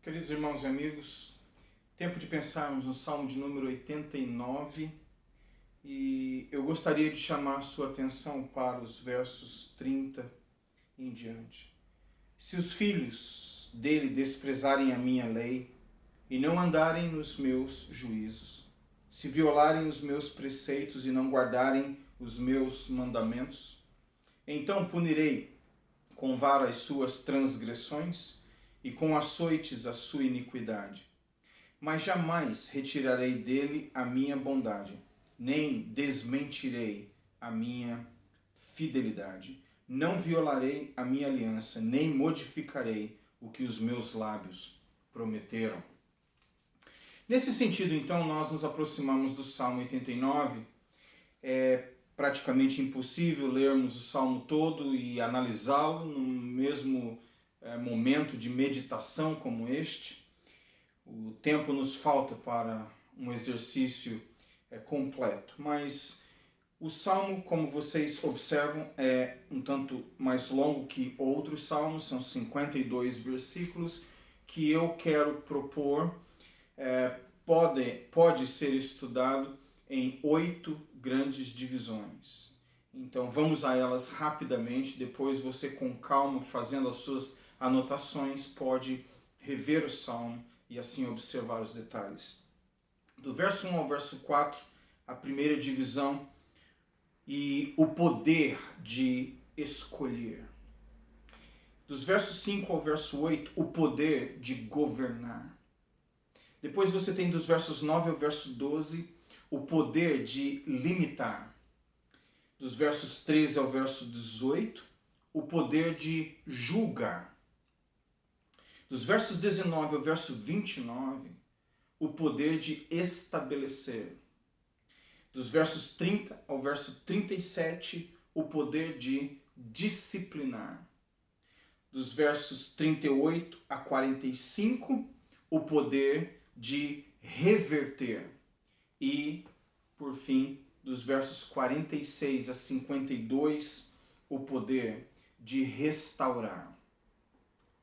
Queridos irmãos e amigos, tempo de pensarmos no Salmo de número 89 e eu gostaria de chamar a sua atenção para os versos 30 em diante. Se os filhos dele desprezarem a minha lei e não andarem nos meus juízos, se violarem os meus preceitos e não guardarem os meus mandamentos, então punirei com vara as suas transgressões e com açoites a sua iniquidade. Mas jamais retirarei dele a minha bondade, nem desmentirei a minha fidelidade. Não violarei a minha aliança, nem modificarei o que os meus lábios prometeram. Nesse sentido, então, nós nos aproximamos do Salmo 89. É praticamente impossível lermos o Salmo todo e analisá-lo no mesmo momento de meditação como este. O tempo nos falta para um exercício completo, mas o Salmo, como vocês observam, é um tanto mais longo que outros salmos, são 52 versículos que eu quero propor. Pode ser estudado em 8 grandes divisões. Então vamos a elas rapidamente, depois você com calma, fazendo as suas anotações, pode rever o Salmo e assim observar os detalhes. Do verso 1 ao verso 4, a primeira divisão e o poder de escolher. Dos versos 5 ao verso 8, o poder de governar. Depois você tem dos versos 9 ao verso 12, o poder de limitar. Dos versos 13 ao verso 18, o poder de julgar. Dos versos 19 ao verso 29, o poder de estabelecer. Dos versos 30 ao verso 37, o poder de disciplinar. Dos versos 38 a 45, o poder de reverter. E, por fim, dos versos 46 a 52, o poder de restaurar.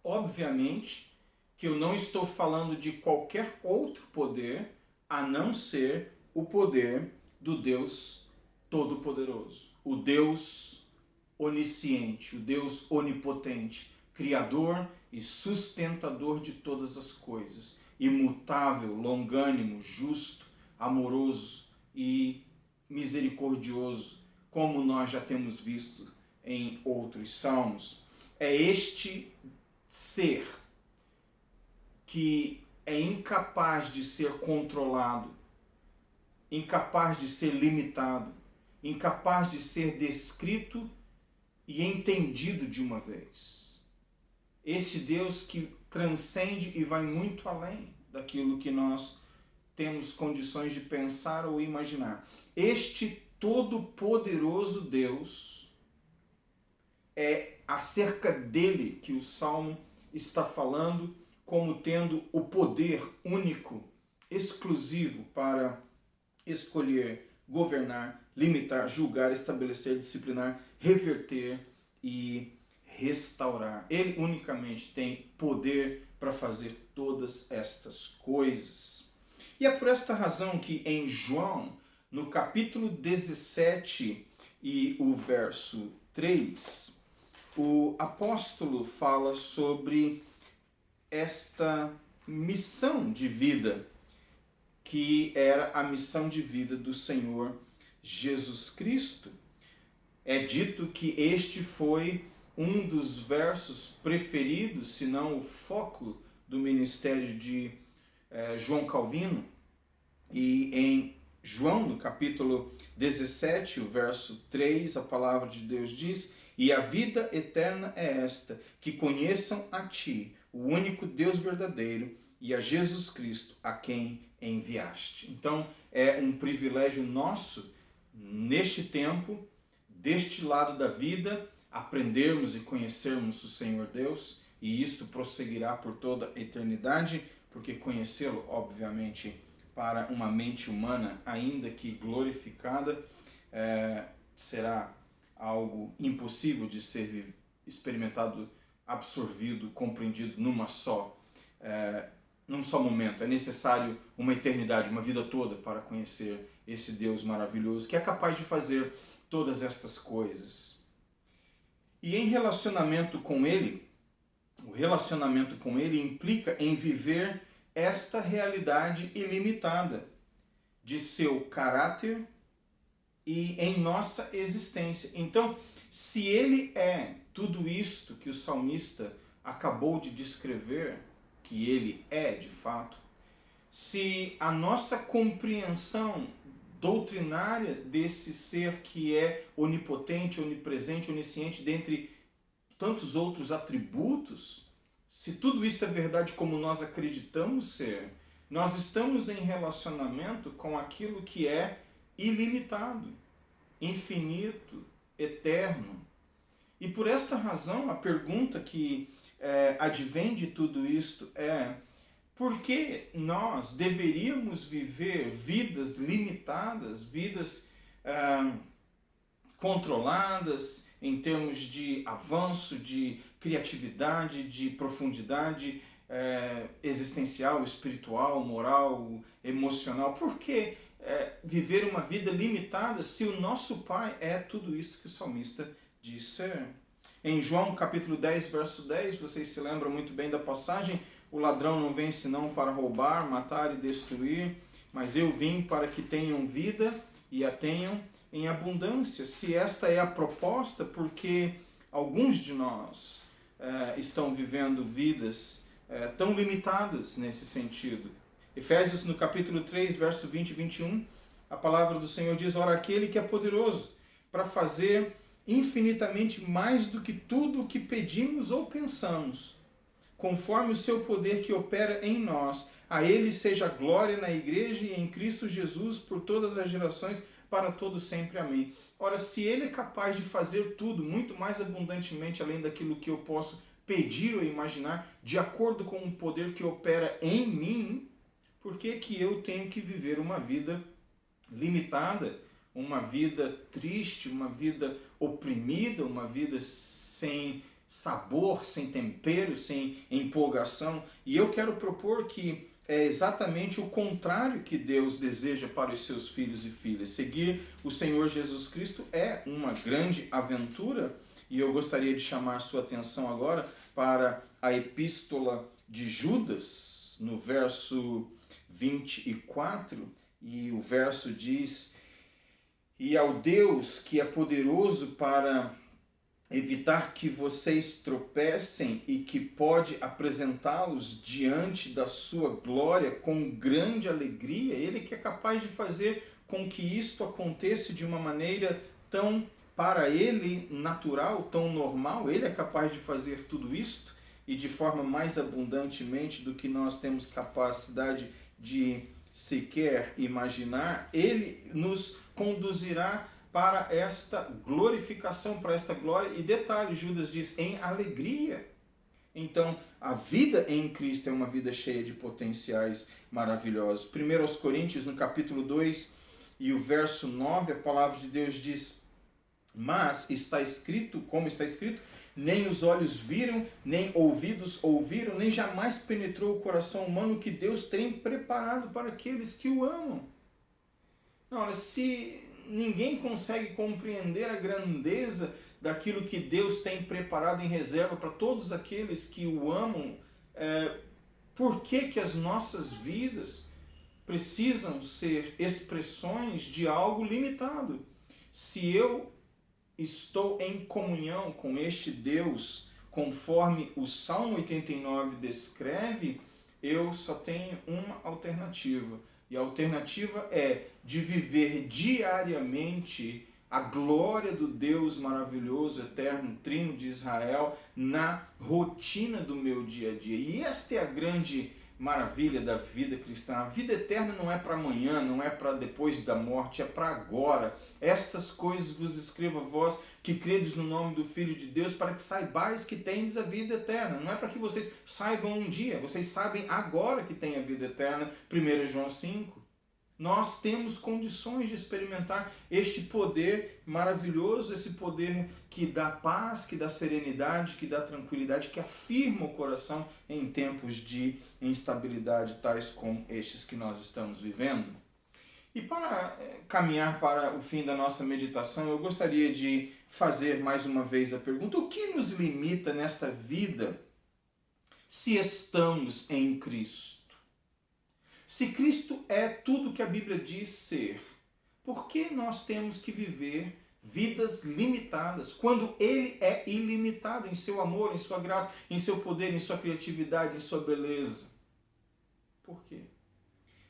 Obviamente que eu não estou falando de qualquer outro poder a não ser o poder do Deus Todo-Poderoso, o Deus onisciente, o Deus onipotente, Criador e sustentador de todas as coisas, imutável, longânimo, justo, amoroso e misericordioso, como nós já temos visto em outros salmos. É este ser que é incapaz de ser controlado, incapaz de ser limitado, incapaz de ser descrito e entendido de uma vez. Esse Deus que transcende e vai muito além daquilo que nós temos condições de pensar ou imaginar. Este todo-poderoso Deus, é acerca dele que o Salmo está falando como tendo o poder único, exclusivo para escolher, governar, limitar, julgar, estabelecer, disciplinar, reverter e restaurar. Ele unicamente tem poder para fazer todas estas coisas. E é por esta razão que em João, no capítulo 17 e o verso 3, o apóstolo fala sobre esta missão de vida, que era a missão de vida do Senhor Jesus Cristo. É dito que este foi um dos versos preferidos, se não o foco do ministério de João Calvino. E em João, no capítulo 17, o verso 3, a palavra de Deus diz: "E a vida eterna é esta, que conheçam a Ti, o único Deus verdadeiro, e a Jesus Cristo, a quem enviaste." Então, é um privilégio nosso, neste tempo, deste lado da vida, aprendermos e conhecermos o Senhor Deus, e isto prosseguirá por toda a eternidade, porque conhecê-lo, obviamente, para uma mente humana, ainda que glorificada, será algo impossível de ser experimentado, absorvido, compreendido numa só num só momento. É necessário uma eternidade, uma vida toda para conhecer esse Deus maravilhoso que é capaz de fazer todas estas coisas. E em relacionamento com Ele, o relacionamento com Ele implica em viver esta realidade ilimitada de seu caráter e em nossa existência. Então, se Ele é tudo isto que o salmista acabou de descrever, que Ele é de fato, se a nossa compreensão doutrinária desse ser que é onipotente, onipresente, onisciente, dentre tantos outros atributos, se tudo isso é verdade como nós acreditamos ser, nós estamos em relacionamento com aquilo que é ilimitado, infinito, eterno. E por esta razão, a pergunta que advém de tudo isto é: por que nós deveríamos viver vidas limitadas, vidas controladas em termos de avanço, de criatividade, de profundidade existencial, espiritual, moral, emocional? Por que viver uma vida limitada se o nosso Pai é tudo isso que o salmista diz ser? Em João capítulo 10, verso 10, vocês se lembram muito bem da passagem: o ladrão não vem senão para roubar, matar e destruir, mas eu vim para que tenham vida e a tenham em abundância. Se esta é a proposta, porque alguns de nós estão vivendo vidas tão limitadas nesse sentido. Efésios no capítulo 3, verso 20 e 21, a palavra do Senhor diz: ora, aquele que é poderoso para fazer infinitamente mais do que tudo o que pedimos ou pensamos, conforme o seu poder que opera em nós, a Ele seja glória na igreja e em Cristo Jesus por todas as gerações, para todos sempre. Amém. Ora, se Ele é capaz de fazer tudo muito mais abundantemente além daquilo que eu posso pedir ou imaginar, de acordo com o poder que opera em mim, por que que eu tenho que viver uma vida limitada, uma vida triste, uma vida oprimida, uma vida sem sabor, sem tempero, sem empolgação? E eu quero propor que é exatamente o contrário que Deus deseja para os seus filhos e filhas. Seguir o Senhor Jesus Cristo é uma grande aventura, e eu gostaria de chamar sua atenção agora para a epístola de Judas, no verso 24, e o verso diz: e ao Deus que é poderoso para evitar que vocês tropecem e que pode apresentá-los diante da sua glória com grande alegria, Ele que é capaz de fazer com que isto aconteça de uma maneira tão, para Ele, natural, tão normal. Ele é capaz de fazer tudo isto e de forma mais abundantemente do que nós temos capacidade de sequer imaginar. Ele nos conduzirá para esta glorificação, para esta glória. E detalhe, Judas diz, em alegria. Então, a vida em Cristo é uma vida cheia de potenciais maravilhosos. 1 aos Coríntios, no capítulo 2 e o verso 9, a palavra de Deus diz: mas está escrito, como está escrito, nem os olhos viram, nem ouvidos ouviram, nem jamais penetrou o coração humano que Deus tem preparado para aqueles que o amam. Não, se ninguém consegue compreender a grandeza daquilo que Deus tem preparado em reserva para todos aqueles que o amam, por que que as nossas vidas precisam ser expressões de algo limitado? Se eu estou em comunhão com este Deus, conforme o Salmo 89 descreve, eu só tenho uma alternativa. E a alternativa é de viver diariamente a glória do Deus maravilhoso, eterno, trino de Israel, na rotina do meu dia a dia. E esta é a grande maravilha da vida cristã. A vida eterna não é para amanhã, não é para depois da morte, é para agora. Estas coisas vos escrevo a vós que credes no nome do Filho de Deus, para que saibais que tendes a vida eterna. Não é para que vocês saibam um dia, vocês sabem agora que têm a vida eterna. 1 João 5. Nós temos condições de experimentar este poder maravilhoso, esse poder que dá paz, que dá serenidade, que dá tranquilidade, que afirma o coração em tempos de instabilidade tais como estes que nós estamos vivendo. E para caminhar para o fim da nossa meditação, eu gostaria de fazer mais uma vez a pergunta: o que nos limita nesta vida se estamos em Cristo? Se Cristo é tudo que a Bíblia diz ser, por que nós temos que viver vidas limitadas quando Ele é ilimitado em seu amor, em sua graça, em seu poder, em sua criatividade, em sua beleza? Por quê?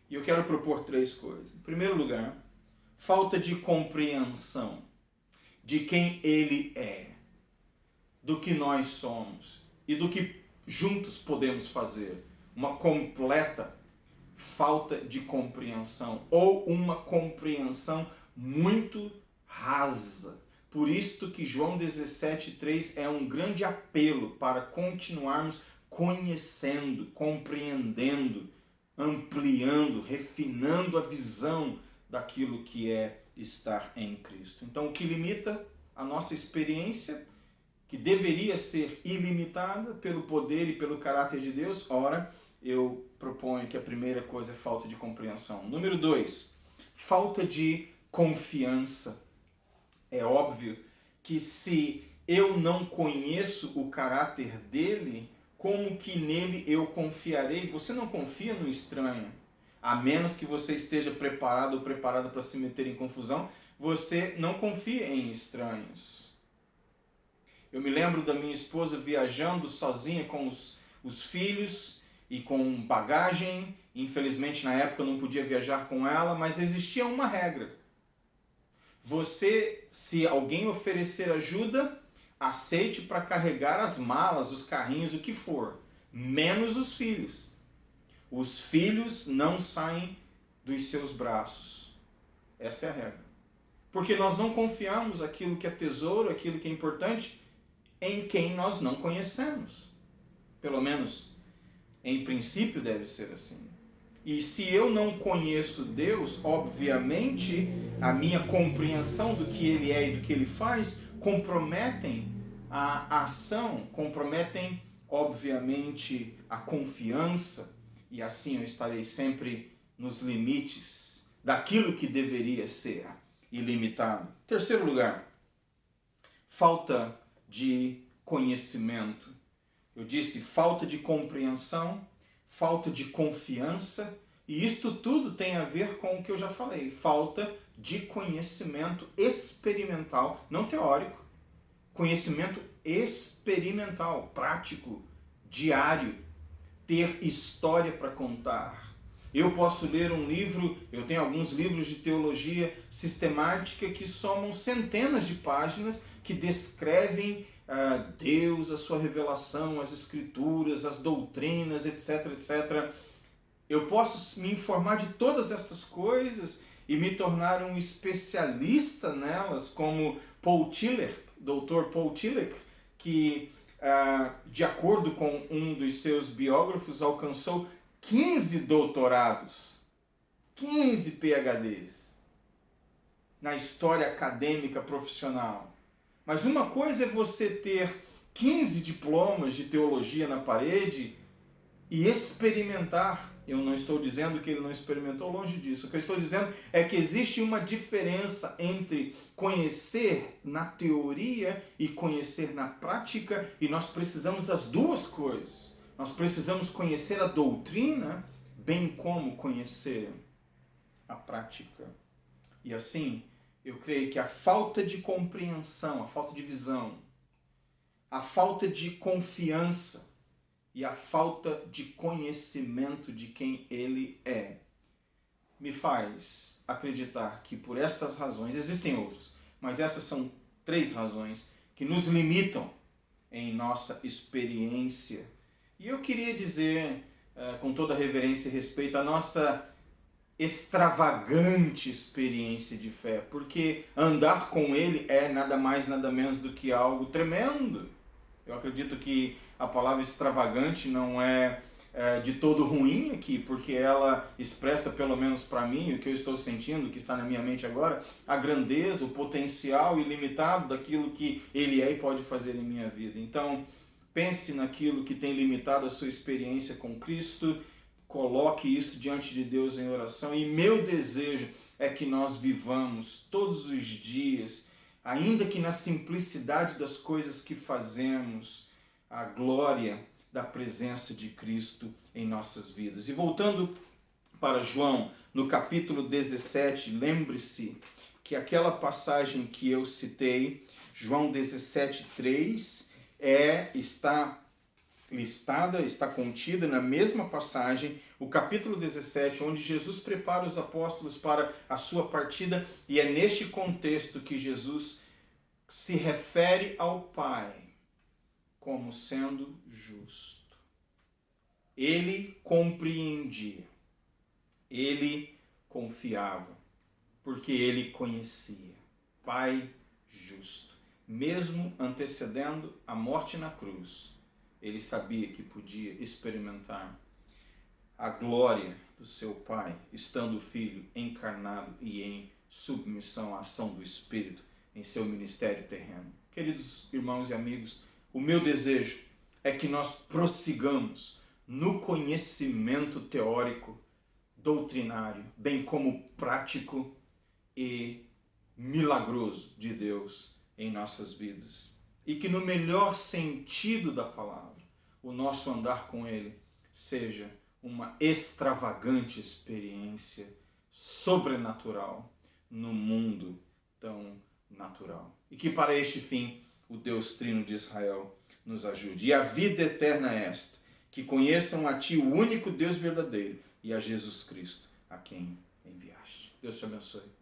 E eu quero propor 3 coisas. Em primeiro lugar, falta de compreensão de quem Ele é, do que nós somos e do que juntos podemos fazer. Uma completa falta de compreensão ou uma compreensão muito rasa. Por isto que João 17,3 é um grande apelo para continuarmos conhecendo, compreendendo, ampliando, refinando a visão daquilo que é estar em Cristo. Então, o que limita a nossa experiência, que deveria ser ilimitada pelo poder e pelo caráter de Deus, ora, eu proponho que a primeira coisa é falta de compreensão. Número 2, falta de confiança. É óbvio que se eu não conheço o caráter dele, como que nele eu confiarei? Você não confia no estranho, a menos que você esteja preparado ou preparada para se meter em confusão, você não confia em estranhos. Eu me lembro da minha esposa viajando sozinha com os filhos e com bagagem. Infelizmente, na época eu não podia viajar com ela, mas existia uma regra. Você, se alguém oferecer ajuda, aceite para carregar as malas, os carrinhos, o que for, menos os filhos. Os filhos não saem dos seus braços. Essa é a regra. Porque nós não confiamos aquilo que é tesouro, aquilo que é importante, em quem nós não conhecemos. Pelo menos, em princípio, deve ser assim. E se eu não conheço Deus, obviamente, a minha compreensão do que Ele é e do que Ele faz comprometem a ação, comprometem, obviamente, a confiança, e assim eu estarei sempre nos limites daquilo que deveria ser ilimitado. Terceiro lugar, falta de conhecimento. Eu disse falta de compreensão, falta de confiança, e isto tudo tem a ver com o que eu já falei, falta de conhecimento experimental, não teórico, conhecimento experimental, prático, diário, ter história para contar. Eu posso ler um livro, eu tenho alguns livros de teologia sistemática que somam centenas de páginas que descrevem Deus, a sua revelação, as escrituras, as doutrinas, etc, etc. Eu posso me informar de todas estas coisas e me tornar um especialista nelas, como Paul Tillich, Dr. Paul Tillich, que, de acordo com um dos seus biógrafos, alcançou 15 doutorados, 15 PhDs na história acadêmica profissional. Mas uma coisa é você ter 15 diplomas de teologia na parede e experimentar. Eu não estou dizendo que ele não experimentou, longe disso. O que eu estou dizendo é que existe uma diferença entre conhecer na teoria e conhecer na prática, e nós precisamos das duas coisas. Nós precisamos conhecer a doutrina, bem como conhecer a prática. E assim, eu creio que a falta de compreensão, a falta de visão, a falta de confiança e a falta de conhecimento de quem Ele é, me faz acreditar que por estas razões, existem outras, mas essas são 3 razões que nos limitam em nossa experiência. E eu queria dizer, com toda reverência e respeito, a nossa extravagante experiência de fé, porque andar com Ele é nada mais, nada menos do que algo tremendo. Eu acredito que a palavra extravagante não é de todo ruim aqui, porque ela expressa, pelo menos para mim, o que eu estou sentindo, o que está na minha mente agora, a grandeza, o potencial ilimitado daquilo que Ele é e pode fazer em minha vida. Então, pense naquilo que tem limitado a sua experiência com Cristo, coloque isso diante de Deus em oração, e meu desejo é que nós vivamos todos os dias, ainda que na simplicidade das coisas que fazemos, a glória da presença de Cristo em nossas vidas. E voltando para João, no capítulo 17, lembre-se que aquela passagem que eu citei, João 17:3, está listada, está contida na mesma passagem, o capítulo 17, onde Jesus prepara os apóstolos para a sua partida, e é neste contexto que Jesus se refere ao Pai como sendo justo. Ele compreendia, ele confiava, porque ele conhecia. Pai justo. Mesmo antecedendo a morte na cruz, ele sabia que podia experimentar a glória do seu Pai, estando o Filho encarnado e em submissão à ação do Espírito em seu ministério terreno. Queridos irmãos e amigos, o meu desejo é que nós prossigamos no conhecimento teórico, doutrinário, bem como prático e milagroso de Deus em nossas vidas. E que no melhor sentido da palavra, o nosso andar com Ele seja uma extravagante experiência sobrenatural no mundo tão natural. E que para este fim o Deus Trino de Israel nos ajude. E a vida eterna é esta, que conheçam a Ti, o único Deus verdadeiro, e a Jesus Cristo, a quem enviaste. Deus te abençoe.